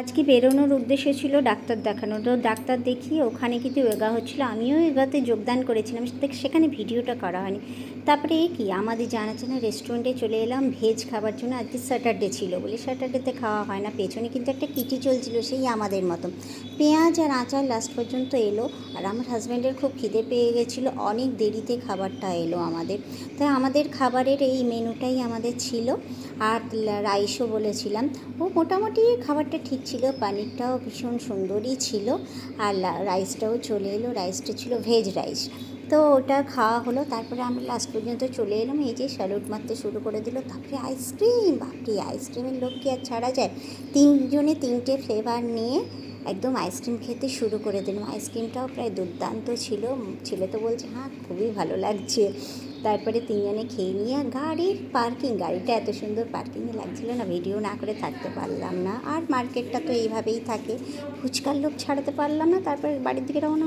আজকে বেরোনোর উদ্দেশ্য ছিল ডাক্তার দেখানো। তো ডাক্তার দেখিয়ে ওখানে কিন্তু যোগা হচ্ছিলো, আমিও যোগাতে যোগদান করেছিলাম, সেখানে ভিডিওটা করা হয়নি। তারপরে কি আমাদের জানা চেনা রেস্টুরেন্টে চলে এলাম ভেজ খাবার জন্য। আজকে স্যাটারডে ছিল বলে স্যাটারডেতে খাওয়া হয় না। পেছনে কিন্তু একটা কিটি চলছিল সেই আমাদের মতো, পেঁয়াজ আর আচার লাস্ট পর্যন্ত এলো। আর আমার হাজব্যান্ডের খুব খিদে পেয়ে গেছিলো, অনেক দেরিতে খাবারটা এলো আমাদের। তাই আমাদের খাবারের এই মেনুটাই আমাদের ছিল। আর রাইসও বলেছিলাম, ও মোটামুটি খাবারটা ঠিক ছিল, পানিরটাও ভীষণ সুন্দরই ছিল। আর রাইসটাও চলে এলো, রাইসটা ছিল ভেজ রাইস। তো ওটা খাওয়া হলো। তারপরে আমরা লাস্ট পর্যন্ত চলে এলাম, এই যে স্যালুট মারতে শুরু করে দিল। তারপরে আইসক্রিম, বাপরে আইসক্রিমের লোক কি আর ছাড়া যায়। তিনজনে তিনটে ফ্লেভার নিয়ে একদম আইসক্রিম খেতে শুরু করে দিলাম। আইসক্রিমটাও প্রায় দুর্দান্ত ছিল। ছেলে তো বলছে হ্যাঁ খুবই ভালো লাগছে। তারপরে তিনজনে খেয়ে নিয়ে গাড়িটা এত সুন্দর পার্কিংয়ে লাগছিলো না, ভিডিও না করে থাকতে পারলাম না। আর মার্কেটটা তো এইভাবেই থাকে, ফুচকার লোক ছাড়াতে পারলাম না। তারপরে বাড়ির দিকে রওনা।